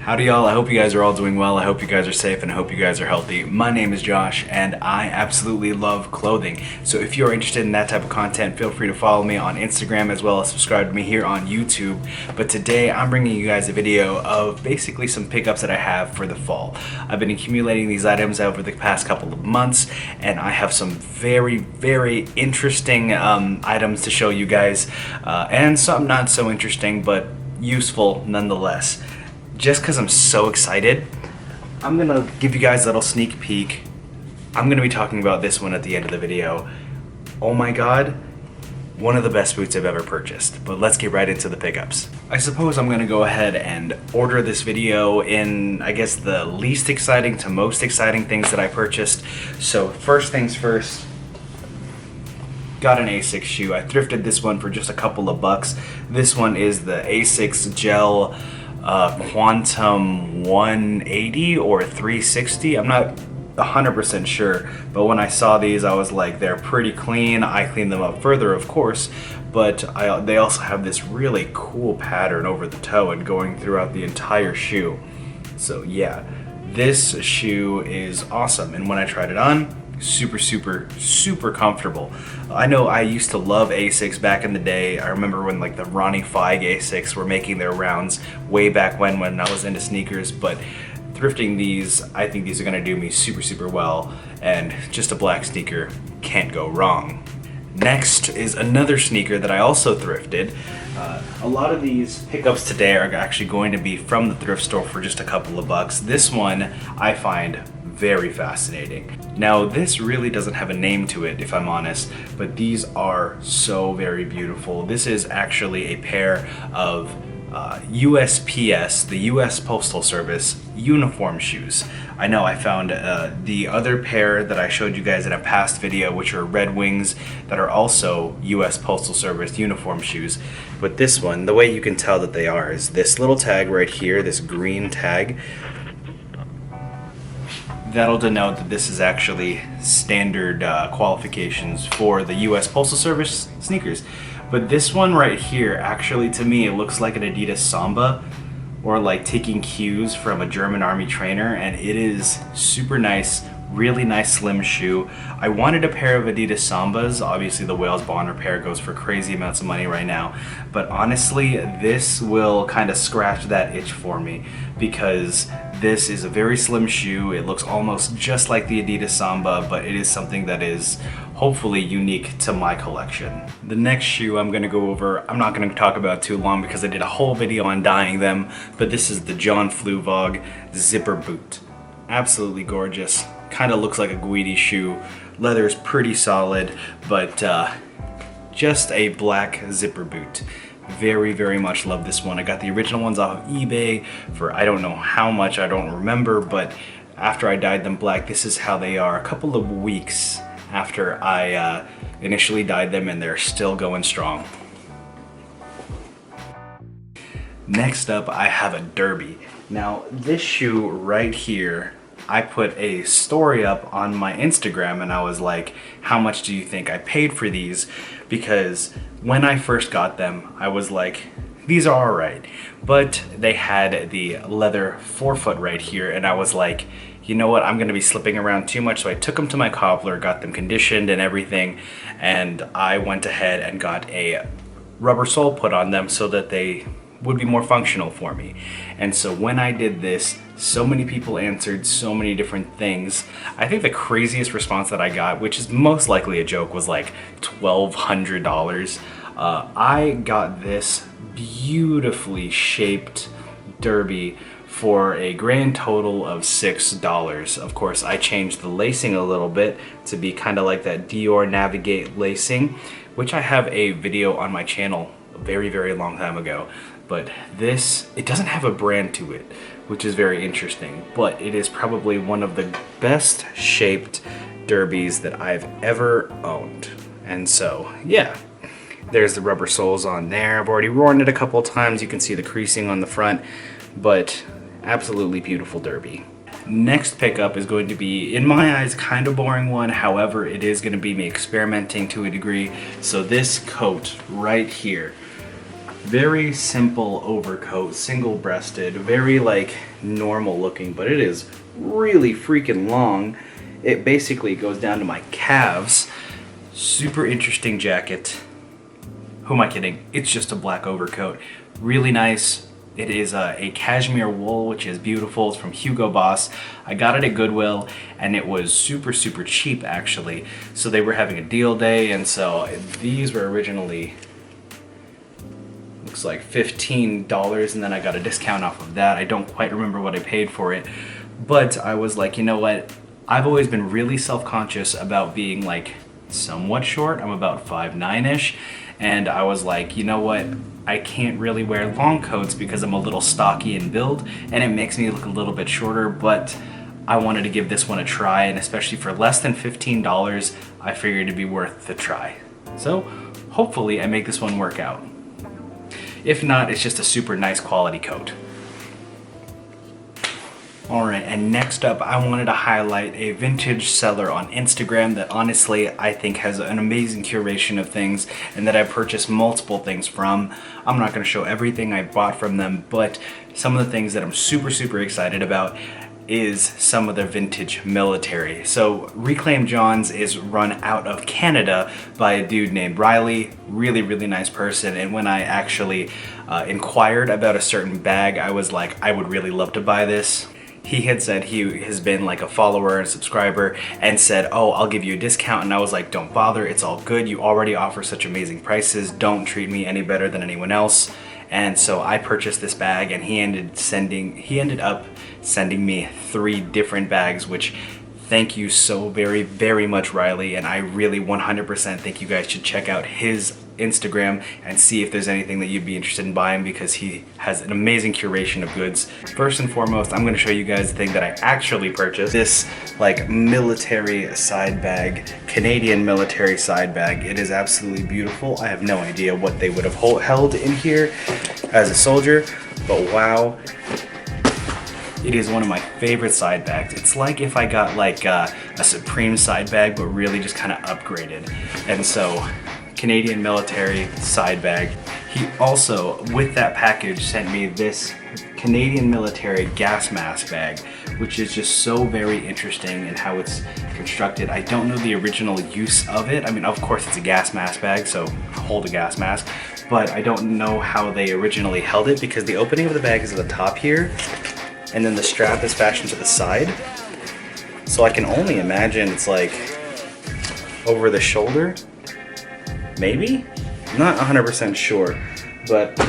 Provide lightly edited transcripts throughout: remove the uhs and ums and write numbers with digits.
Howdy y'all, I hope you guys are all doing well, I hope you guys are safe, and I hope you guys are healthy. My name is Josh, and I absolutely love clothing. So if you're interested in that type of content, feel free to follow me on Instagram as well as subscribe to me here on YouTube. But today I'm bringing you guys a video of basically some pickups that I have for the fall. I've been accumulating these items over the past couple of months, and I have some very interesting items to show you guys, and some not so interesting, but useful nonetheless. Just because I'm so excited, I'm gonna give you guys a little sneak peek. I'm gonna be talking about this one at the end of the video. Oh my god, one of the best boots I've ever purchased. But let's get right into the pickups. I suppose I'm gonna go ahead and order this video in, I guess, the least exciting to most exciting things that I purchased. So first things first, got an Asics shoe. I thrifted this one for just a couple of bucks. This one is the Asics Gel Quantum 180 or 360. I'm not 100% sure, but when I saw these I was like, they're pretty clean. I cleaned them up further, of course, but they also have this really cool pattern over the toe and going throughout the entire shoe. So yeah, this shoe is awesome, and when I tried it on, super comfortable. I know I used to love Asics back in the day. I remember when like the Ronnie Feig Asics were making their rounds way back when I was into sneakers, but thrifting these, I think these are gonna do me super well, and just a black sneaker can't go wrong. Next is another sneaker that I also thrifted. A lot of these pickups today are actually going to be from the thrift store for just a couple of bucks. This one I find very fascinating. Now this really doesn't have a name to it, if I'm honest, but these are so very beautiful. This is actually a pair of USPS, the US Postal Service uniform shoes. I know I found the other pair that I showed you guys in a past video, which are Red Wings, that are also US Postal Service uniform shoes. But this one, the way you can tell that they are is this little tag right here, this green tag. That'll denote that this is actually standard qualifications for the US Postal Service sneakers. But this one right here, actually to me, it looks like an Adidas Samba, or like taking cues from a German army trainer, and it is super nice, really nice slim shoe. I wanted a pair of Adidas Sambas. Obviously the Wales Bonner pair goes for crazy amounts of money right now, but honestly this will kind of scratch that itch for me, because this is a very slim shoe. It looks almost just like the Adidas Samba, but it is something that is hopefully unique to my collection. The next shoe I'm gonna go over, I'm not gonna talk about too long because I did a whole video on dyeing them, but this is the John Fluevog zipper boot. Absolutely gorgeous. Kind of looks like a Guidi shoe. Leather is pretty solid, but just a black zipper boot. Very much love this one. I got the original ones off of eBay for I don't know how much, I don't remember, but after I dyed them black, this is how they are a couple of weeks after I initially dyed them, and they're still going strong. Next up, I have a derby. Now this shoe right here, I put a story up on my Instagram and I was like, how much do you think I paid for these? Because when I first got them, I was like, these are alright. But they had the leather forefoot right here, and I was like, you know what, I'm gonna be slipping around too much. So I took them to my cobbler, got them conditioned and everything, and I went ahead and got a rubber sole put on them so that they would be more functional for me. And so when I did this, so many people answered so many different things. I think the craziest response that I got, which is most likely a joke, was like $1,200. I got this beautifully shaped derby for a grand total of $6. Of course, I changed the lacing a little bit to be kind of like that Dior Navigate lacing, which I have a video on my channel a very long time ago. But this, it doesn't have a brand to it, which is very interesting, but it is probably one of the best shaped derbies that I've ever owned. And so, yeah, there's the rubber soles on there. I've already worn it a couple times. You can see the creasing on the front, but absolutely beautiful derby. Next pickup is going to be, in my eyes, kind of boring one. However, it is going to be me experimenting to a degree. So this coat right here, Very simple overcoat, single-breasted, very like normal looking, but it is really freaking long. It basically goes down to my calves. Super interesting jacket. Who am I kidding? It's just a black overcoat. Really nice. It is a cashmere wool, which is beautiful. It's from Hugo Boss. I got it at Goodwill, and it was super, super cheap, actually. So they were having a deal day, and so these were originally, looks like $15, and then I got a discount off of that. I don't quite remember what I paid for it, but I was like, you know what? I've always been really self-conscious about being like somewhat short. I'm about 5'9"-ish, and I was like, you know what? I can't really wear long coats because I'm a little stocky in build, and it makes me look a little bit shorter, but I wanted to give this one a try, and especially for less than $15, I figured it'd be worth the try. So hopefully I make this one work out. If not, it's just a super nice quality coat. Alright, and next up I wanted to highlight a vintage seller on Instagram that honestly I think has an amazing curation of things and that I purchased multiple things from. I'm not going to show everything I bought from them, but some of the things that I'm super, super excited about is some of their vintage military. So Reclaim Johns is run out of Canada by a dude named Riley. Really, really nice person, and when I actually inquired about a certain bag, I was like, I would really love to buy this. He had said he has been like a follower and subscriber and said, oh, I'll give you a discount, and I was like, don't bother, it's all good, you already offer such amazing prices, don't treat me any better than anyone else. And so I purchased this bag, and he ended up sending me 3 different bags, which thank you so very, very much, Riley, and I really 100% think you guys should check out his Instagram and see if there's anything that you'd be interested in buying, because he has an amazing curation of goods. First and foremost, I'm going to show you guys the thing that I actually purchased. This like military side bag, Canadian military side bag. It is absolutely beautiful. I have no idea what they would have held in here as a soldier, but wow. It is one of my favorite side bags. It's like if I got like a Supreme side bag, but really just kind of upgraded. And so, Canadian military side bag. He also, with that package, sent me this Canadian military gas mask bag, which is just so very interesting in how it's constructed. I don't know the original use of it. I mean, of course it's a gas mask bag, so hold a gas mask, but I don't know how they originally held it, because the opening of the bag is at the top here, and then the strap is fashioned to the side. So I can only imagine it's like over the shoulder, maybe? I'm not 100% sure, but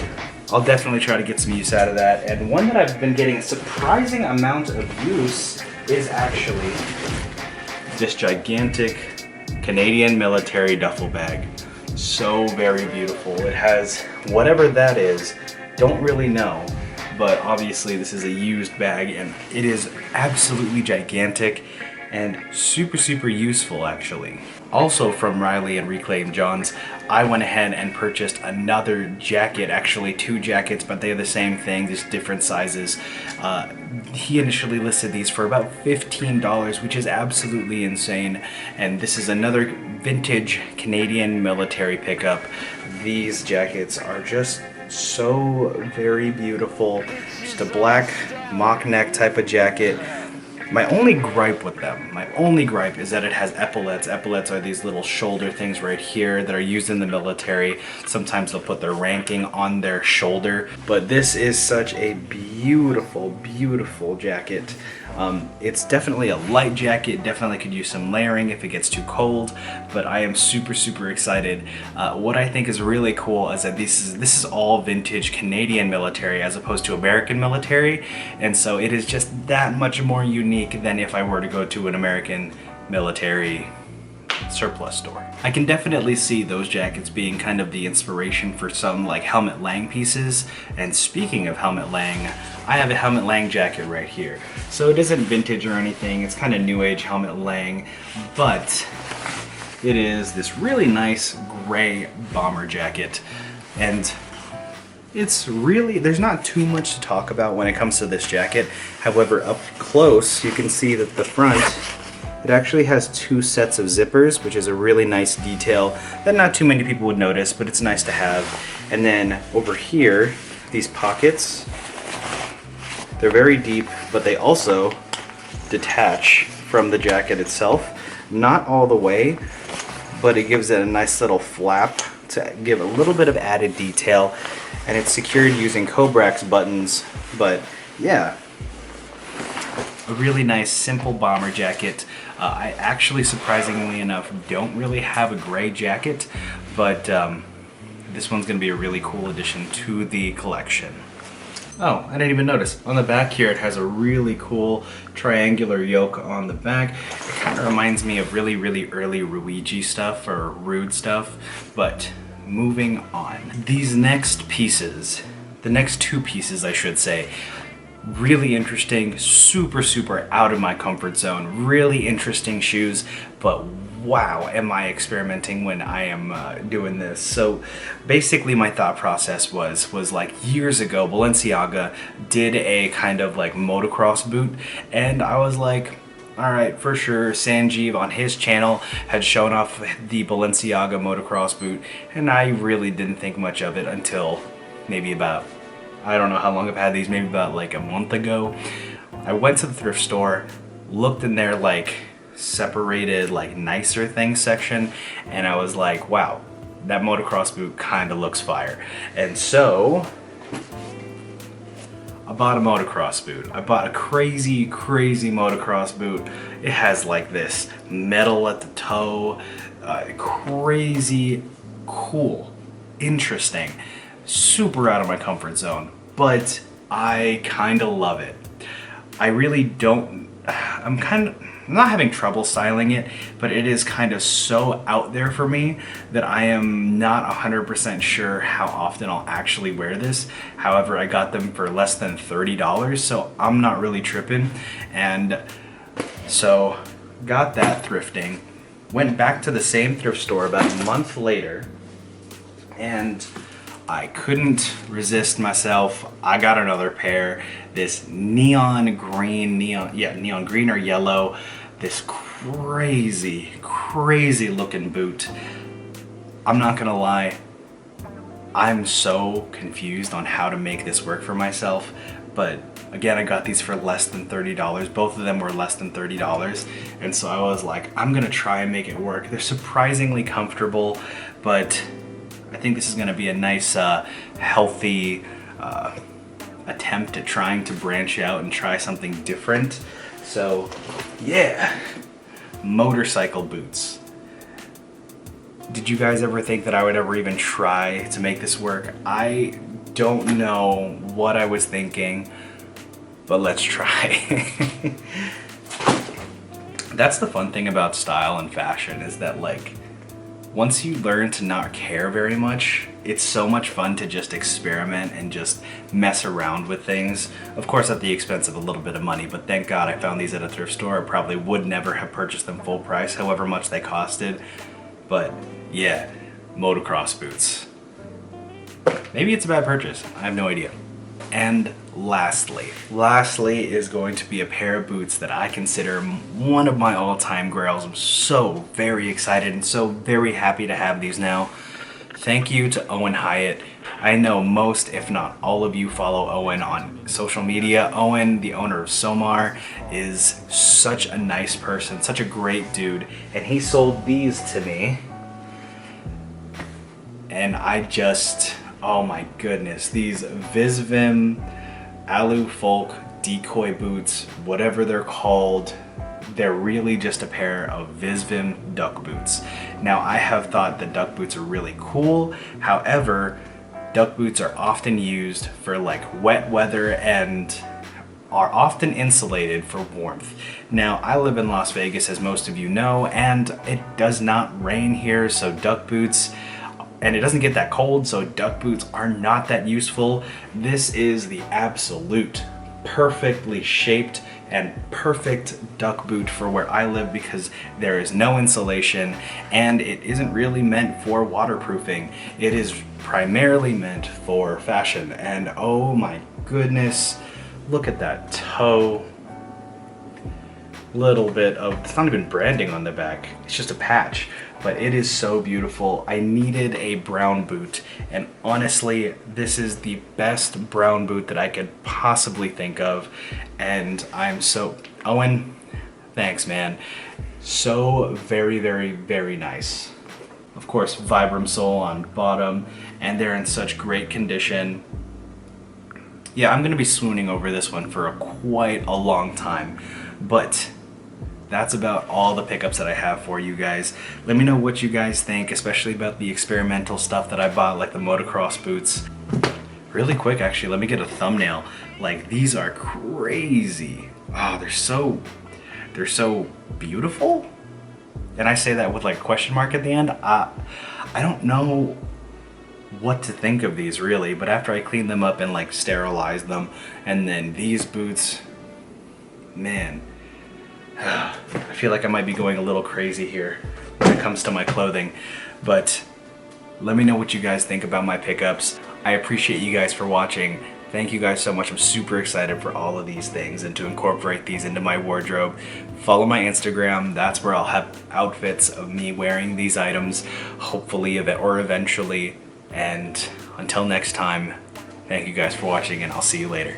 I'll definitely try to get some use out of that. And one that I've been getting a surprising amount of use is actually this gigantic Canadian military duffel bag. So very beautiful. It has whatever that is, don't really know, but obviously this is a used bag, and it is absolutely gigantic and super, super useful actually. Also from Riley and Reclaim Johns, I went ahead and purchased another jacket, actually 2 jackets, but they're the same thing, just different sizes. He initially listed these for about $15, which is absolutely insane, and this is another vintage Canadian military pickup. These jackets are just so very beautiful. Just a black mock neck type of jacket. My only gripe with them, is that it has epaulets. Epaulets are these little shoulder things right here that are used in the military. Sometimes they'll put their ranking on their shoulder. But this is such a beautiful, beautiful jacket. It's definitely a light jacket, definitely could use some layering if it gets too cold, but I am super, super excited. What I think is really cool is that this is all vintage Canadian military as opposed to American military, and so it is just that much more unique than if I were to go to an American military surplus store. I can definitely see those jackets being kind of the inspiration for some like Helmut Lang pieces, and speaking of Helmut Lang, I have a Helmut Lang jacket right here. So it isn't vintage or anything, it's kind of new age Helmut Lang, but it is this really nice gray bomber jacket, and it's really, there's not too much to talk about when it comes to this jacket. However, up close you can see that the front, it actually has 2 sets of zippers, which is a really nice detail that not too many people would notice, but it's nice to have. And then over here, these pockets, they're very deep, but they also detach from the jacket itself. Not all the way, but it gives it a nice little flap to give a little bit of added detail, and it's secured using Cobrax buttons. But yeah, a really nice simple bomber jacket. I actually, surprisingly enough, don't really have a gray jacket, but this one's gonna be a really cool addition to the collection. Oh, I didn't even notice. On the back here, it has a really cool triangular yoke on the back. It kind of reminds me of really, really early Ruigi stuff, or Rude stuff. But moving on. These next pieces, the next two pieces I should say, really interesting, super, super out of my comfort zone. Really interesting shoes, but wow, am I experimenting when I am doing this. So basically my thought process was like years ago, Balenciaga did a kind of like motocross boot, and I was like, all right, for sure, Sanjeev on his channel had shown off the Balenciaga motocross boot, and I really didn't think much of it until maybe about, I don't know how long I've had these, maybe about like a month ago. I went to the thrift store, looked in their like separated like nicer things section, and I was like, wow, that motocross boot kind of looks fire. And so I bought a motocross boot. I bought a crazy, crazy motocross boot. It has like this metal at the toe, crazy cool, interesting, super out of my comfort zone, but I kind of love it. I really don't, I'm not having trouble styling it, but it is kind of so out there for me that I am not 100% sure how often I'll actually wear this. However, I got them for less than $30, so I'm not really tripping. And so got that thrifting, went back to the same thrift store about a month later, and I couldn't resist myself. I got another pair, this neon green or yellow, this crazy, crazy looking boot. I'm not gonna lie, I'm so confused on how to make this work for myself, but again, I got these for less than $30. Both of them were less than $30, and so I was like, I'm gonna try and make it work. They're surprisingly comfortable, but I think this is going to be a nice, healthy attempt at trying to branch out and try something different. So, yeah, motorcycle boots. Did you guys ever think that I would ever even try to make this work? I don't know what I was thinking, but let's try. That's the fun thing about style and fashion, is that like, once you learn to not care very much, it's so much fun to just experiment and just mess around with things. Of course, at the expense of a little bit of money, but thank God I found these at a thrift store. I probably would never have purchased them full price, however much they costed. But yeah, motocross boots. Maybe it's a bad purchase, I have no idea. And lastly is going to be a pair of boots that I consider one of my all-time grails. I'm so very excited and so very happy to have these now. Thank you to Owen Hyatt. I know most, if not all of you, follow Owen on social media. Owen, the owner of Somar, is such a nice person, such a great dude, and he sold these to me. And I just, oh my goodness, these visvim alu folk decoy boots, whatever they're called, they're really just a pair of visvim duck boots. Now, I have thought that duck boots are really cool. However, duck boots are often used for like wet weather and are often insulated for warmth. Now, I live in Las Vegas, as most of you know, and it does not rain here, so duck boots, and it doesn't get that cold, so duck boots are not that useful. This is the absolute perfectly shaped and perfect duck boot for where I live, because there is no insulation and it isn't really meant for waterproofing. It is primarily meant for fashion, and oh my goodness, look at that toe. little bit of, it's not even branding on the back, it's just a patch, but it is so beautiful. I needed a brown boot, and honestly, this is the best brown boot that I could possibly think of, and I'm so, Owen, thanks man. So very, very, very nice. Of course, Vibram sole on bottom, and they're in such great condition. Yeah, I'm gonna be swooning over this one for quite a long time, but that's about all the pickups that I have for you guys. Let me know what you guys think, especially about the experimental stuff that I bought, like the motocross boots. Really quick, actually, let me get a thumbnail. Like, these are crazy. Oh, they're so beautiful. And I say that with like a question mark at the end. I don't know what to think of these really, but after I clean them up and like sterilize them, and then these boots, man, I feel like I might be going a little crazy here when it comes to my clothing. But let me know what you guys think about my pickups. I appreciate you guys for watching. Thank you guys so much. I'm super excited for all of these things and to incorporate these into my wardrobe. Follow my Instagram. That's where I'll have outfits of me wearing these items, hopefully or eventually. And until next time, thank you guys for watching, and I'll see you later.